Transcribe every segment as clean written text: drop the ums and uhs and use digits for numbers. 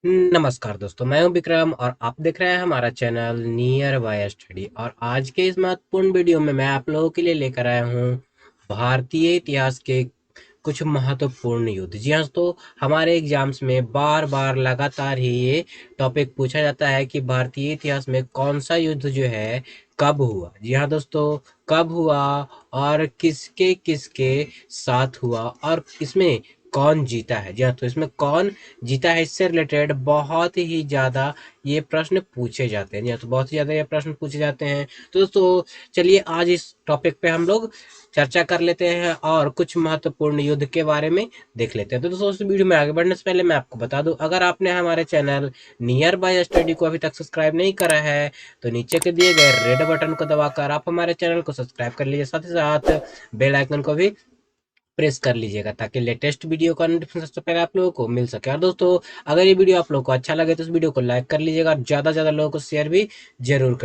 नमस्कार दोस्तों, मैं हूं विक्रम और आप देख रहे हैं हमारा चैनल नियर बाय स्टडी। और आज के इस महत्वपूर्ण वीडियो में मैं आप लोगों के लिए लेकर आया हूं भारतीय इतिहास के कुछ महत्वपूर्ण युद्ध। जी हाँ दोस्तों, हमारे एग्जाम्स में बार बार लगातार ही ये टॉपिक पूछा जाता है कि भारतीय इतिहास में कौन सा युद्ध जो है कब हुआ। जी हाँ दोस्तों, कब हुआ और किसके किसके साथ हुआ और इसमें कौन जीता है। जी हाँ, तो इसमें कौन जीता है इससे रिलेटेड बहुत ही ज़्यादा ये प्रश्न पूछे जाते हैं। जी हाँ, तो बहुत ही ज़्यादा ये प्रश्न पूछे जाते हैं। तो दोस्तों चलिए आज इस टॉपिक पे हम लोग चर्चा कर लेते हैं और कुछ महत्वपूर्ण युद्ध के बारे में देख लेते हैं। तो दोस्तों इस वीडियो में आगे बढ़ने से पहले मैं आपको बता दूं, अगर आपने हमारे चैनल नियर बाय स्टडी को अभी तक सब्सक्राइब नहीं करा है तो नीचे के दिए गए रेड बटन को दबाकर आप हमारे चैनल को सब्सक्राइब कर लीजिए, साथ ही साथ बेल आइकन को भी प्रेस कर लीजिएगा ताकि लेटेस्ट वीडियो का नोटिफिकेशन सबसे पहले आप लोगों को मिल सके। और दोस्तों अगर ये वीडियो आप लोगों को अच्छा लगे तो इस वीडियो को लाइक कर लीजिएगा और ज़्यादा से ज़्यादा लोगों को शेयर भी जरूर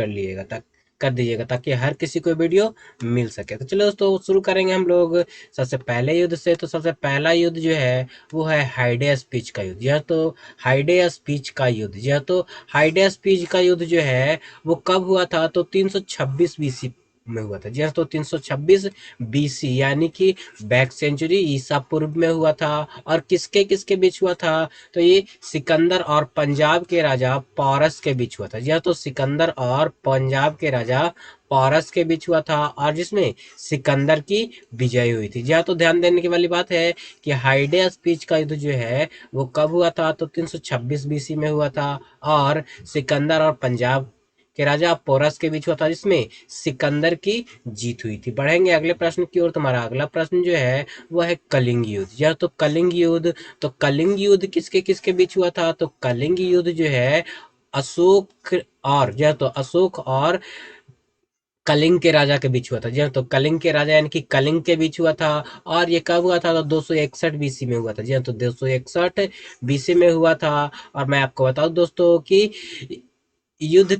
कर दीजिएगा ताकि हर किसी को वीडियो मिल सके। तो चलो दोस्तों शुरू करेंगे हम लोग सबसे पहले युद्ध से। तो सबसे पहला युद्ध जो है वो है हाइडे स्पीच का युद्ध। यह तो हाइडे स्पीच का युद्ध, यह तो हाइडे स्पीच का युद्ध जो है वो कब हुआ था तो 326 बीसी में हुआ था। जी हाँ, तो 326 बीसी यानी कि बैक सेंचुरी ईसा पूर्व में हुआ था। और किसके किसके बीच हुआ था तो ये सिकंदर और पंजाब के राजा पारस के बीच हुआ था। जी हाँ, तो सिकंदर और पंजाब के राजा पारस के बीच हुआ था और जिसमें सिकंदर की विजय हुई थी। जी हाँ, तो ध्यान देने की वाली बात है कि हाइडे स्पीच का युद्ध जो है वो कब हुआ था तो 326 बीसी में हुआ था और सिकंदर और पंजाब के राजा पोरस के बीच हुआ था जिसमें सिकंदर की जीत हुई थी। बढ़ेंगे अगले प्रश्न की ओर। तुम्हारा अगला प्रश्न जो है वो है कलिंग युद्ध। यह तो कलिंग युद्ध, तो कलिंग युद्ध किसके किसके बीच हुआ था तो कलिंग युद्ध जो है अशोक और यह तो अशोक और कलिंग के राजा के बीच हुआ था। जी हाँ, तो कलिंग के राजा यानी कि कलिंग के बीच हुआ था। और ये कब हुआ था तो 261 बीसी में हुआ था। जी हाँ, तो 261 बीसी में हुआ था। और मैं आपको बताऊं दोस्तों कि युद्ध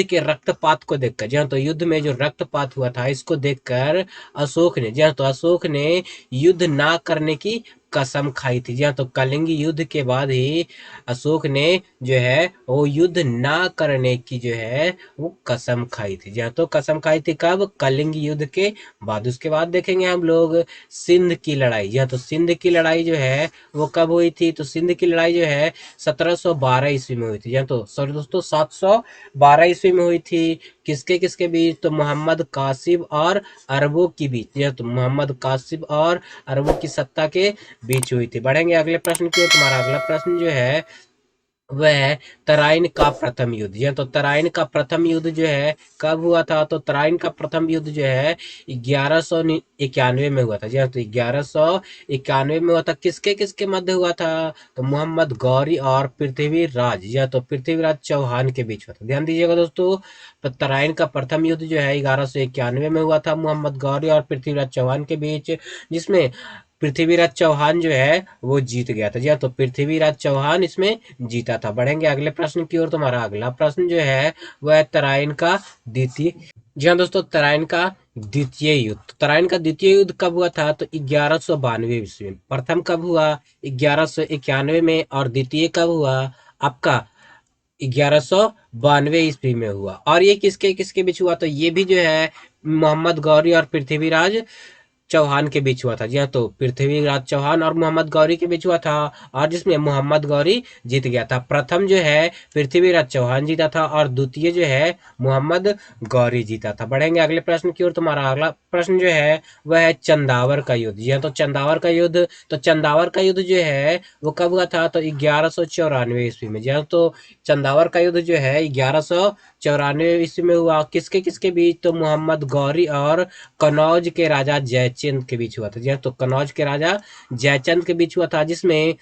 के रक्तपात को देखकर, जी हाँ, तो युद्ध में जो रक्तपात हुआ था इसको देखकर अशोक ने, जी हाँ, तो अशोक ने युद्ध ना करने की कसम खाई थी। जी हाँ, तो कलिंग युद्ध के बाद ही अशोक ने जो है वो युद्ध ना करने की जो है वो कसम खाई थी। जी हाँ, तो कसम खाई थी कब कलिंग युद्ध के बाद। उसके बाद देखेंगे हम लोग सिंध की लड़ाई। जी हाँ, तो सिंध की लड़ाई जो है वो कब हुई थी तो सिंध की लड़ाई जो है 1712 ईस्वी में हुई थी। तो सॉरी दोस्तों 712 ईस्वी में हुई थी। किसके किसके बीच तो मोहम्मद कासिम और अरबों की बीच। यह तो मोहम्मद कासिम और अरबों की सत्ता के बीच हुई थी। बढ़ेंगे अगले प्रश्न की ओर। तुम्हारा अगला प्रश्न जो है वह तराइन का प्रथम युद्ध। यह तो तराइन का प्रथम युद्ध जो है कब हुआ था तो तराइन का प्रथम युद्ध जो है 1191 में हुआ था। जी हाँ, तो 1191 में हुआ था। किसके किसके मध्य हुआ था तो मोहम्मद गौरी और पृथ्वीराज, या तो पृथ्वीराज चौहान के बीच हुआ था। ध्यान दीजिएगा दोस्तों, तो तराइन का प्रथम युद्ध जो है 1191 में हुआ था मोहम्मद गौरी और पृथ्वीराज चौहान के बीच, जिसमें पृथ्वीराज चौहान जो है वो जीत गया था। जी हाँ, तो पृथ्वीराज चौहान इसमें जीता था। बढ़ेंगे अगले प्रश्न की ओर। तुम्हारा अगला प्रश्न जो है वह है तराइन का द्वितीय, जी हाँ दोस्तों, तराइन का द्वितीय युद्ध। तराइन का द्वितीय युद्ध कब हुआ था तो 1192 ईस्वी में। प्रथम कब हुआ 1191 में और द्वितीय कब हुआ आपका 1192 ईस्वी में हुआ। और ये किसके किसके बीच हुआ तो ये भी जो है मोहम्मद गौरी और पृथ्वीराज चौहान के बीच हुआ था। जी हाँ, तो पृथ्वीराज चौहान और मोहम्मद गौरी के बीच हुआ था और जिसमें मोहम्मद गौरी जीत गया था। प्रथम जो है पृथ्वीराज चौहान जीता था और द्वितीय जो है मोहम्मद गौरी जीता था। बढ़ेंगे अगले प्रश्न की ओर। तुम्हारा अगला प्रश्न जो है वह है चंदावर का युद्ध। जी हाँ, तो चंदावर का युद्ध, तो चंदावर का युद्ध जो है वो कब हुआ था तो 1194 ईस्वी में। जी हाँ, तो चंदावर का युद्ध जो है 1194 ईस्वी में हुआ। किसके किसके बीच तो मोहम्मद गौरी और कनौज के राजा जयचंद के बीच हुआ था। जी हाँ, तो कनौज के राजा जयचंद के बीच हुआ था जिसमें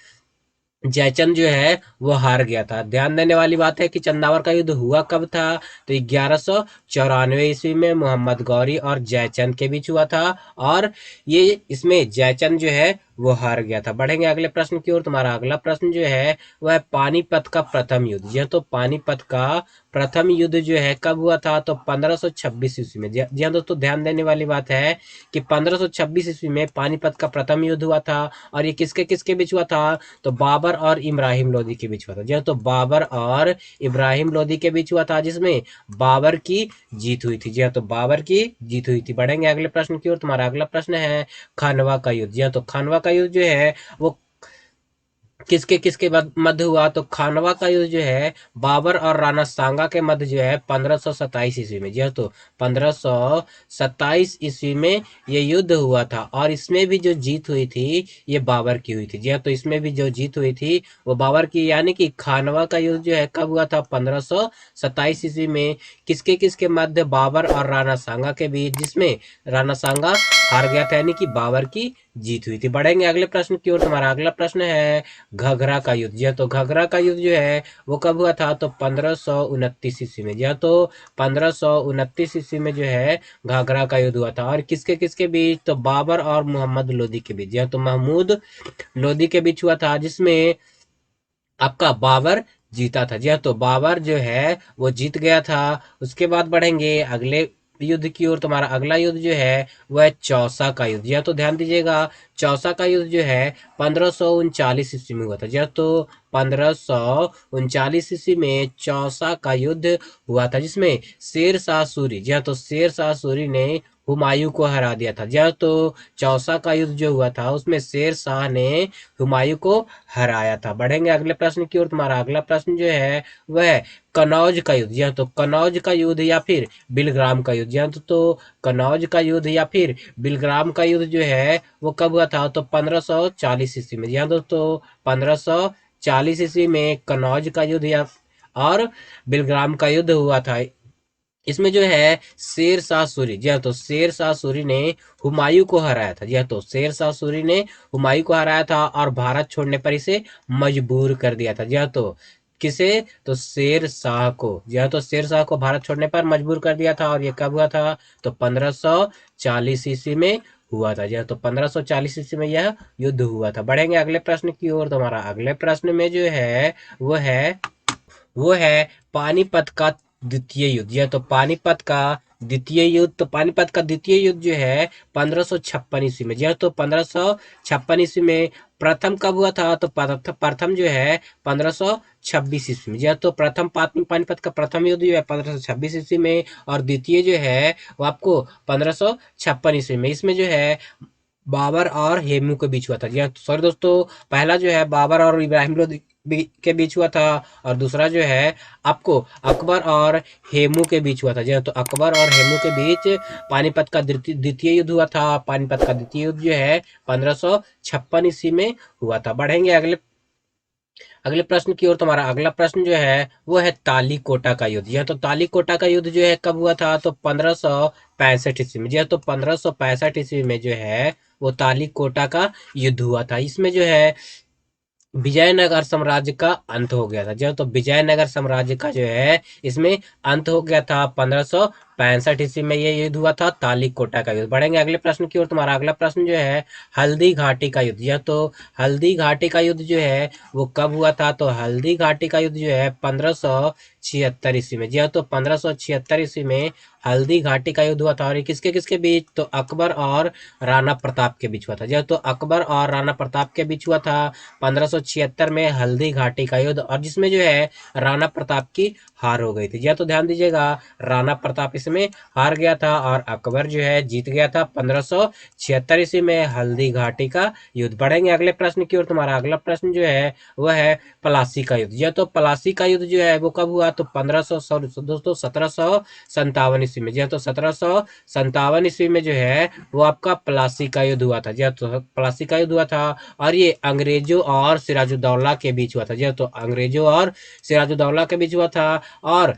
जयचंद जो है वो हार गया था। ध्यान देने वाली बात है कि चंदावर का युद्ध हुआ कब था तो 1194 ईस्वी में मोहम्मद गौरी और जयचंद के बीच हुआ था। और ये इसमें जयचंद जो है वो हार गया था। बढ़ेंगे अगले प्रश्न की ओर। तुम्हारा अगला प्रश्न जो है वह है पानीपत का प्रथम युद्ध। यह तो पानीपत का प्रथम युद्ध जो है कब हुआ था, तो 1526 ईस्वी में। जी हाँ दोस्तों, ध्यान देने वाली बात है कि 1526 ईस्वी में पानीपत का प्रथम युद्ध हुआ था। और ये किसके किसके बीच हुआ था, तो बाबर और इब्राहिम लोदी के बीच हुआ था। जी हाँ, तो बाबर और इब्राहिम लोदी के बीच हुआ था, जिसमें बाबर की जीत हुई थी। जी हाँ, तो बाबर की जीत हुई थी। बढ़ेंगे अगले प्रश्न की ओर। तुम्हारा अगला प्रश्न है खानवा का युद्ध। जी हाँ, तो खानवा का युद्ध जो है वो किसके किसके मध्य हुआ, तो खानवा का युद्ध जो है बाबर और राणा सांगा के मध्य जो है 1527 ईस्वी में। जी हाँ, तो 1527 ईस्वी में ये युद्ध हुआ था। और इसमें भी जो जीत हुई थी ये बाबर की हुई थी। जी हाँ, तो इसमें भी जो जीत हुई थी वो बाबर की, यानी कि खानवा का युद्ध जो है कब हुआ था, 1527 ईस्वी में। किसके किसके मध्य, बाबर और राणा सांगा के बीच, जिसमें राणा सांगा हार गया था, यानी कि बाबर की जीत हुई थी। बढ़ेंगे अगले प्रश्न की ओर। तुम्हारा अगला प्रश्न है घाघरा का युद्ध। जी हाँ, तो घाघरा का युद्ध जो है वो कब हुआ था, तो 1529 ईस्वी में। जी हाँ, तो 1529 ईस्वी में जो है घाघरा का युद्ध हुआ था। और किसके किसके बीच, तो बाबर और मोहम्मद लोदी के बीच। जी हाँ, तो महमूद लोदी के बीच हुआ था, जिसमें आपका बाबर जीता था। जी हाँ, तो बाबर जो है वो जीत गया था। उसके बाद बढ़ेंगे अगले युद्ध की ओर। तुम्हारा अगला युद्ध जो है वह है चौसा का युद्ध। जी हाँ, तो ध्यान दीजिएगा, चौसा का युद्ध जो है 1539 ईस्वी में हुआ था। जी हाँ, तो 1539 ईस्वी में चौसा का युद्ध हुआ था, जिसमें शेर शाह सूरी, जी हाँ, तो शेर शाह सूरी ने हुमायूं को हरा दिया था। जी हाँ, तो चौसा का युद्ध जो हुआ था उसमें शेर शाह ने हुमायूं को हराया था। बढ़ेंगे अगले प्रश्न की ओर। तुम्हारा अगला प्रश्न जो है वह है कनौज का युद्ध। या तो कनौज का युद्ध या फिर बिलग्राम का युद्ध। या तो कनौज का युद्ध या फिर बिलग्राम का युद्ध जो है वो कब हुआ था, तो 1540 ईस्वी में। या दोस्तों 1540 ईस्वी में कनौज का युद्ध या और बिलग्राम का युद्ध हुआ था। इसमें जो है शेर शाह सूरी, जी हाँ, तो शेर शाह सूरी ने हुमायूं को हराया था। जी हाँ, तो शेर शाह सूरी ने हुमायूं को हराया था और भारत छोड़ने पर इसे मजबूर कर दिया था। जी हाँ, तो किसे, तो शेर शाह को। जी हाँ, तो शेर शाह को भारत छोड़ने पर मजबूर कर दिया था। और ये कब हुआ था, तो 1540 ईस्वी में हुआ था। जी हाँ, तो 1540 ईस्वी में यह युद्ध हुआ था। बढ़ेंगे अगले प्रश्न की ओर। तुम्हारा अगले प्रश्न में जो है वो है वो है पानीपत का द्वितीय युद्ध। यह तो पानीपत का द्वितीय युद्ध, तो पानीपत का द्वितीय युद्ध जो है 1556 ईस्वी में। यह तो 1556 ईस्वी में। प्रथम कब हुआ था, तो प्रथम जो है 1526 ईस्वी में। यह तो प्रथम पानीपत का प्रथम युद्ध जो है 1526 ईस्वी में। और द्वितीय जो है वो आपको 1556 ईस्वी में। इसमें जो है बाबर और हेमू के बीच हुआ था। जी हाँ, सॉरी दोस्तों, पहला जो है बाबर और इब्राहिम लोदी के बीच हुआ था। और दूसरा जो है आपको अकबर और हेमू के बीच हुआ था। जी हाँ, तो अकबर और हेमू के बीच पानीपत का द्वितीय युद्ध हुआ था। पानीपत का द्वितीय युद्ध जो है 1556 ईस्वी में हुआ था। बढ़ेंगे अगले अगले प्रश्न की ओर। तुम्हारा अगला प्रश्न जो है वो है ताली कोटा का युद्ध। यह तो ताली कोटा का युद्ध जो है कब हुआ था, तो 1565 ईस्वी में। यह तो 1565 ईस्वी में जो है वो ताली कोटा का युद्ध हुआ था। इसमें जो है विजयनगर साम्राज्य का अंत हो गया था। जो तो विजयनगर साम्राज्य का जो है इसमें अंत हो गया था 1565 ईस्वी में। ये युद्ध हुआ था ताली कोटा का युद्ध। बढ़ेंगे अगले प्रश्न की ओर। तुम्हारा अगला प्रश्न जो है हल्दी घाटी का युद्ध। यह तो हल्दी घाटी का युद्ध जो है वो कब हुआ था, तो हल्दी घाटी का युद्ध जो है 1576 ईस्वी में। जी हाँ, तो 1576 ईस्वी में हल्दी घाटी का युद्ध हुआ था। और ये किसके किसके बीच, तो अकबर और राणा प्रताप के बीच हुआ था। जी हाँ, तो अकबर और राणा प्रताप के बीच हुआ था 1576 में हल्दी घाटी का युद्ध। और जिसमें जो है राणा प्रताप की हार हो गई थी। जी हाँ, तो ध्यान दीजिएगा, राणा प्रताप इसमें हार गया था और अकबर जो है जीत गया था 1576 ईस्वी में हल्दी घाटी का युद्ध। बढ़ेंगे अगले प्रश्न की ओर। तुम्हारा अगला प्रश्न जो है वह है पलासी का युद्ध। यह तो पलासी का युद्ध जो है वो कब हुआ, तो 1500 दोस्तों 1757 ईस्वी में। जी हाँ, तो 1757 ईस्वी में जो है वो आपका पलासी का युद्ध हुआ था। जी हाँ, तो पलासी का युद्ध हुआ था। और ये अंग्रेजों और सिराजुद्दौला के बीच हुआ था। जी हाँ, तो अंग्रेजों और सिराजुद्दौला के बीच हुआ था। और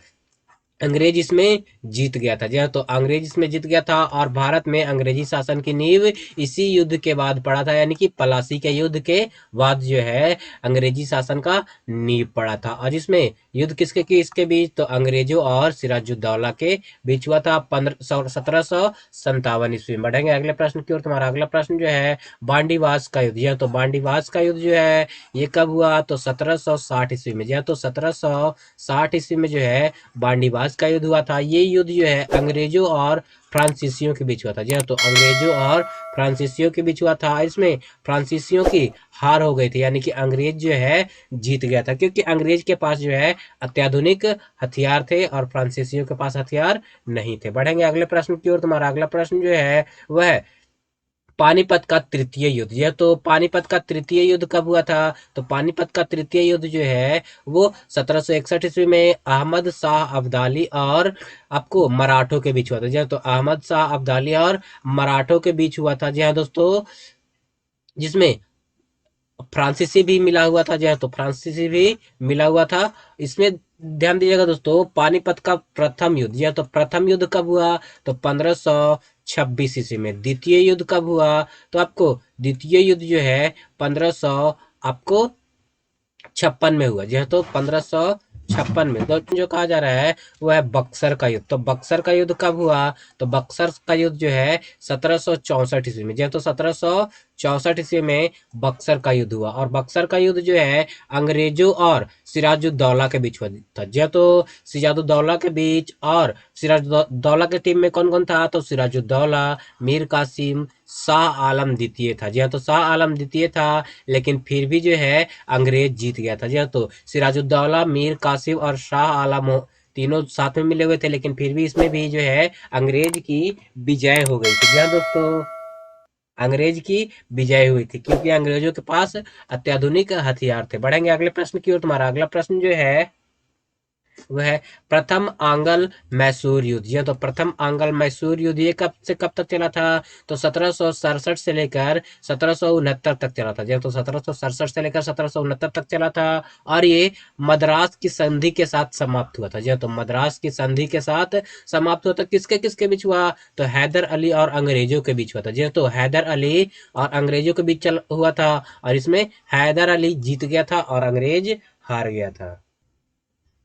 अंग्रेज इसमें जीत गया था। जी हाँ, तो अंग्रेज इसमें जीत गया था। और भारत में अंग्रेजी शासन की नींव इसी युद्ध के बाद पड़ा था, यानी कि पलासी के युद्ध के बाद जो है अंग्रेजी शासन का नींव पड़ा था। और इसमें युद्ध किसके किसके बीच? तो अंग्रेजों और सिराजुद्दौला के बीच हुआ था 1757 ईस्वी में। बढ़ेंगे अगले प्रश्न की ओर। तुम्हारा अगला प्रश्न जो है बांडीवास का युद्ध। जी हाँ, तो बांडीवास का युद्ध जो है ये कब हुआ? तो 1760 ईस्वी में। जी हाँ, तो 1760 ईस्वी में जो है बांडीवास का युद्ध हुआ था। ये युद्ध जो है अंग्रेजों और फ्रांसीसियों के बीच हुआ था। जी हाँ, तो अंग्रेजों और फ्रांसीसियों के बीच हुआ था। इसमें फ्रांसीसियों की हार हो गई थी, यानी कि अंग्रेज जो है जीत गया था, क्योंकि अंग्रेज के पास जो है अत्याधुनिक हथियार थे और फ्रांसीसियों के पास हथियार नहीं थे। बढ़ेंगे अगले प्रश्न की ओर। तुम्हारा अगला प्रश्न जो है वह पानीपत का तृतीय युद्ध। यह तो पानीपत का तृतीय युद्ध कब हुआ था? तो पानीपत का तृतीय युद्ध जो है वो 1761 ईस्वी में अहमद शाह अब्दाली और आपको मराठों के बीच हुआ था। जी हाँ, तो अहमद शाह अब्दाली और मराठों के बीच हुआ था। जी हाँ दोस्तों, जिसमें फ्रांसीसी भी मिला हुआ था। जो है तो फ्रांसीसी भी मिला हुआ था इसमें। ध्यान दीजिएगा दोस्तों, पानीपत का प्रथम युद्ध, या तो प्रथम युद्ध कब हुआ? तो 1526 ईस्वी में। द्वितीय युद्ध कब हुआ? तो आपको द्वितीय युद्ध जो है 1500 आपको 56 में हुआ। जी हाँ, तो 1556 में। तो जो कहा जा रहा है वो है बक्सर का युद्ध। तो बक्सर का युद्ध कब हुआ? तो बक्सर का युद्ध जो है 1764 ईस्वी में। जी हाँ, तो 1764 ईस्वी में बक्सर का युद्ध हुआ। और बक्सर का युद्ध जो है अंग्रेजों और सिराजुद्दौला के बीच हुआ था। जी हाँ, तो सिराजुद्दौला के बीच, और सिराजुद्दौला के टीम में कौन कौन था? तो सिराजुद्दौला, मीर कासिम, शाह आलम द्वितीय था। जी हाँ, तो शाह आलम द्वितीय था, लेकिन फिर भी जो है अंग्रेज जीत गया था। जी हाँ, तो सिराजुद्दौला, मीर कासिम और शाह आलम तीनों साथ में मिले हुए थे, लेकिन फिर भी इसमें भी जो है अंग्रेज की विजय हो गई थी। जी हाँ दोस्तों, अंग्रेज की विजय हुई थी, क्योंकि अंग्रेजों के पास अत्याधुनिक हथियार थे। बढ़ेंगे अगले प्रश्न की ओर। तुम्हारा अगला प्रश्न जो है वह प्रथम आंग्ल मैसूर युद्ध। यह तो प्रथम आंग्ल मैसूर युद्ध ये कब से कब तक चला था? तो 1767 से लेकर 1769 तक चला था। यह तो 1767 से लेकर 1769 तक चला था, और ये मद्रास की संधि के साथ समाप्त हुआ था। यह तो मद्रास की संधि के साथ समाप्त हुआ था। किसके किसके बीच हुआ? तो हैदर अली और अंग्रेजों के बीच हुआ था। यह तो हैदर अली और अंग्रेजों के बीच चल हुआ था, और इसमें हैदर अली जीत गया था और अंग्रेज हार गया था।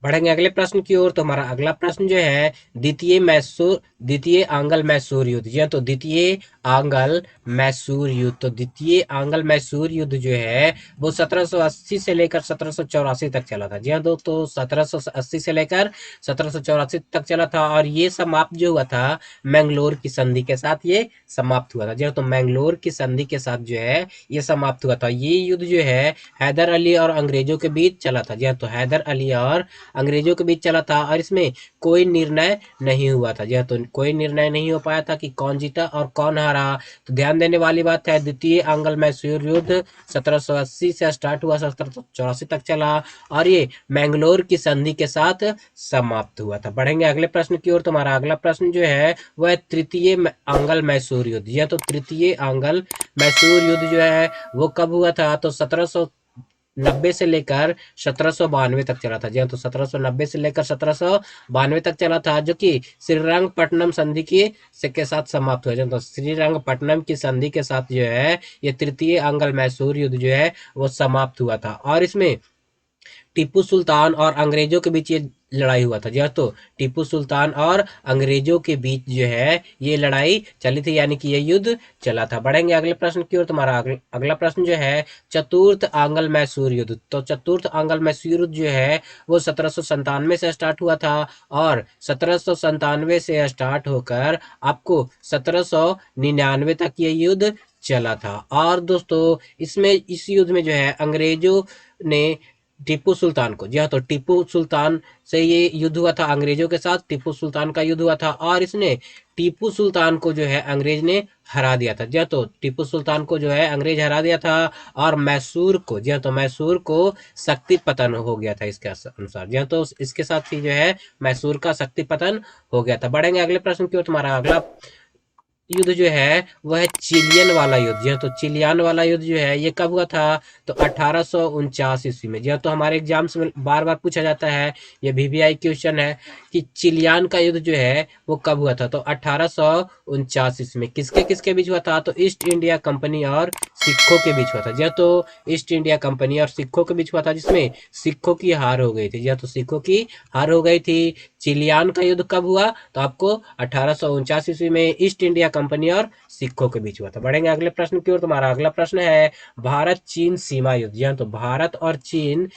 बढ़ेंगे अगले प्रश्न की ओर। तो हमारा अगला प्रश्न जो है द्वितीय आंग्ल मैसूर युद्ध। यह तो द्वितीय आंग्ल मैसूर युद्ध। तो द्वितीय आंग्ल मैसूर युद्ध जो है वो 1780 से लेकर 1784 तक चला था। जी हाँ दोस्तों, 1780 से लेकर 1784 तक चला था, और ये समाप्त जो हुआ था मैंगलोर की संधि के साथ ये समाप्त हुआ था। जी हाँ, तो मैंगलोर की संधि के साथ जो है ये समाप्त हुआ था। ये युद्ध जो है हैदर अली और अंग्रेजों के बीच चला था। जी हाँ, तो हैदर अली और अंग्रेजों के बीच चला था, और इसमें कोई निर्णय नहीं हुआ था। यह तो कोई निर्णय नहीं हो पाया था कि कौन जीता और कौन हारा। तो ध्यान देने वाली बात है, द्वितीय आंग्ल मैसूर युद्ध 1780 से स्टार्ट हुआ, 1784 तक चला, और ये मैंगलोर की संधि के साथ समाप्त हुआ था। बढ़ेंगे अगले प्रश्न की ओर। तुम्हारा अगला प्रश्न जो है वह तृतीय आंग्ल मैसूर युद्ध। यह तो तृतीय आंग्ल मैसूर युद्ध जो है वो कब हुआ था? तो 1790 से लेकर 1792 तक चला था। जी हाँ, तो 1790 से लेकर 1792 तक चला था, जो कि श्रीरंगपट्टनम संधि की से के साथ समाप्त हुआ। तो श्रीरंगपट्टनम की संधि के साथ जो है ये तृतीय आंग्ल मैसूर युद्ध जो है वो समाप्त हुआ था, और इसमें टीपू सुल्तान और अंग्रेजों के बीच ये लड़ाई हुआ था। जी हाँ, तो टीपू सुल्तान और अंग्रेजों के बीच जो है ये लड़ाई चली थी, यानी कि ये युद्ध चला था। बढ़ेंगे अगले प्रश्न की ओर। तुम्हारा अगला प्रश्न जो है चतुर्थ आंग्ल मैसूर युद्ध। तो चतुर्थ आंग्ल मैसूर युद्ध जो है वो 1797 से स्टार्ट हुआ था, और 1797 से स्टार्ट होकर आपको 1799 तक ये युद्ध चला था। और दोस्तों इसमें इस युद्ध में जो है अंग्रेजों ने टीपू सुल्तान को, जी हाँ, तो टीपू सुल्तान से ये युद्ध हुआ था अंग्रेजों के साथ। टीपू सुल्तान का युद्ध हुआ था, और इसने टीपू सुल्तान को जो है अंग्रेज ने हरा दिया था। जी हाँ, तो टीपू सुल्तान को जो है अंग्रेज हरा दिया था, और मैसूर को, जी हाँ, तो मैसूर को शक्ति पतन हो गया था इसके अनुसार। जी हाँ, तो इसके साथ ही जो है मैसूर का शक्ति पतन हो गया था। बढ़ेंगे अगले प्रश्न की ओर। तुम्हारा अगला युद्ध जो है वह है चिलियन वाला युद्ध। जी हाँ, तो चिलियन वाला युद्ध जो है ये कब हुआ था? तो 1849 ईस्वी में। जी हाँ, तो हमारे एग्जाम्स में बार बार पूछा जाता है, ये VVI क्वेश्चन है कि चिलियन का युद्ध जो है वो कब हुआ था? तो 1849 ईस्वी में। किसके किसके बीच हुआ था? तो ईस्ट इंडिया कंपनी और सिखों के बीच हुआ था। जी हाँ, तो ईस्ट इंडिया कंपनी और सिखों के बीच हुआ था, जिसमें सिखों की हार हो गई थी। जी हाँ, तो सिखों की हार हो गई थी। चिलियन का युद्ध कब हुआ? तो आपको 1849 ईस्वी में ईस्ट इंडिया कंपनी और सिखों के बीच हुआ था। बढ़ेंगे अगले प्रश्न की ओर। तुम्हारा अगला प्रश्न है भारत चीन सीमा युद्ध। जी हाँ, तो भारत और चीन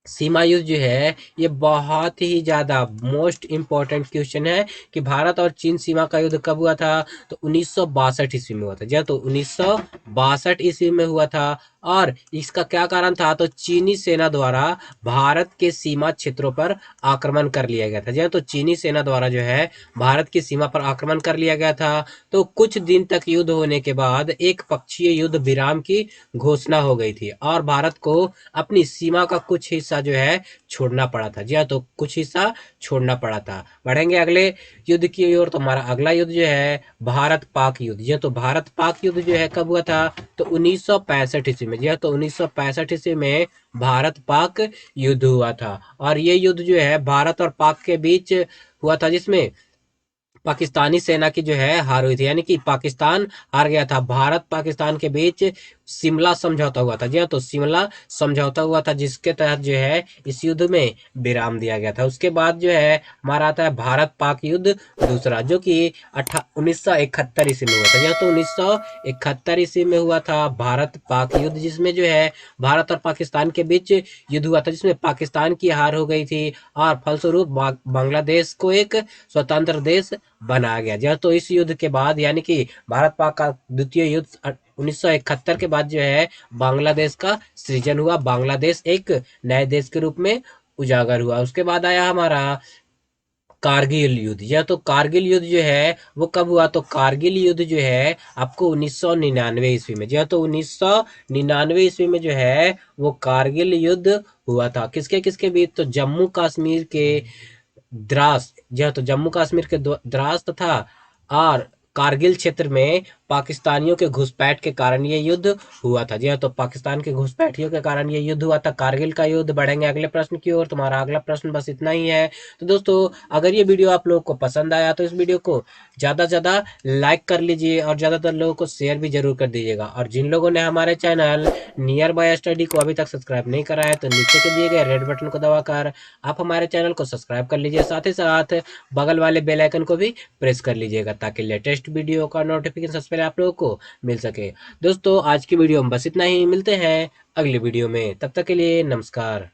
सीमा युद्ध जो है ये बहुत ही ज्यादा मोस्ट इंपॉर्टेंट क्वेश्चन है कि भारत और चीन सीमा का युद्ध कब हुआ था? तो 1962 ईस्वी में हुआ था। जी हाँ, तो 1962 ईस्वी में हुआ था। और इसका क्या कारण था? तो चीनी सेना द्वारा भारत के सीमा क्षेत्रों पर आक्रमण कर लिया गया था। जी हाँ, तो चीनी सेना द्वारा जो है भारत की सीमा पर आक्रमण कर लिया गया था। तो कुछ दिन तक युद्ध होने के बाद एक पक्षीय युद्ध विराम की घोषणा हो गई थी और भारत को अपनी सीमा का कुछ हिस्सा जो है छोड़ना पड़ा था। जी हाँ, तो कुछ हिस्सा छोड़ना पड़ा था। बढ़ेंगे अगले युद्ध की ओर। तो हमारा अगला युद्ध जो है भारत पाक युद्ध। जी हाँ, तो भारत पाक युद्ध जो है कब हुआ था? तो 1965 ईस्वी में। जी हाँ, तो 1965 ईस्वी में भारत पाक युद्ध हुआ था। और ये युद्ध जो है भारत और पाक के बीच हुआ था, जिसमें पाकिस्तानी सेना की जो है हार हुई थी, यानी कि पाकिस्तान हार गया था। भारत पाकिस्तान के बीच शिमला समझौता हुआ था। जी हाँ, तो शिमला समझौता हुआ था, जिसके तहत जो है इस युद्ध में विराम दिया गया था। उसके बाद जो है हमारा आता है भारत पाक युद्ध दूसरा, जो कि 1971 ईस्वी में हुआ था। जी हाँ, तो 1971 ईस्वी में हुआ था भारत पाक युद्ध, जिसमें जो है भारत और पाकिस्तान के बीच युद्ध हुआ था, जिसमें पाकिस्तान की हार हो गई थी और फलस्वरूप बांग्लादेश को एक स्वतंत्र देश बनाया गया। जब तो इस युद्ध के बाद, यानी कि भारत पाक का द्वितीय युद्ध 1971 के बाद जो है बांग्लादेश का सृजन हुआ। बांग्लादेश एक नए देश के रूप में उजागर हुआ। उसके बाद आया हमारा कारगिल युद्ध। यह तो कारगिल युद्ध जो है वो कब हुआ? तो कारगिल युद्ध जो है आपको 1999 ईस्वी में। जो तो 1999 ईस्वी में जो है वो कारगिल युद्ध हुआ था। किसके किसके बीच? तो जम्मू कश्मीर के द्रास, जी हाँ, तो जम्मू कश्मीर के द्रास तथा और कारगिल क्षेत्र में पाकिस्तानियों के घुसपैठ के कारण ये युद्ध हुआ था। जी हाँ, तो पाकिस्तान के घुसपैठियों के कारण ये युद्ध हुआ था, कारगिल का युद्ध। बढ़ेंगे अगले प्रश्न की ओर। तुम्हारा अगला प्रश्न बस इतना ही है। तो दोस्तों, अगर ये वीडियो आप लोगों को पसंद आया तो इस वीडियो को ज़्यादा से ज़्यादा लाइक कर लीजिए और ज़्यादातर लोगों को शेयर भी जरूर कर दीजिएगा। और जिन लोगों ने हमारे चैनल नियर बाय स्टडी को अभी तक सब्सक्राइब नहीं करा है, तो नीचे के दिए गए रेड बटन को दबाकर आप हमारे चैनल को सब्सक्राइब कर लीजिए। साथ ही साथ बगल वाले बेल आइकन को भी प्रेस कर लीजिएगा, ताकि लेटेस्ट वीडियो का नोटिफिकेशन सबसे पहले आप लोगों को मिल सके। दोस्तों, आज की वीडियो में बस इतना ही। मिलते हैं अगली वीडियो में, तब तक के लिए नमस्कार।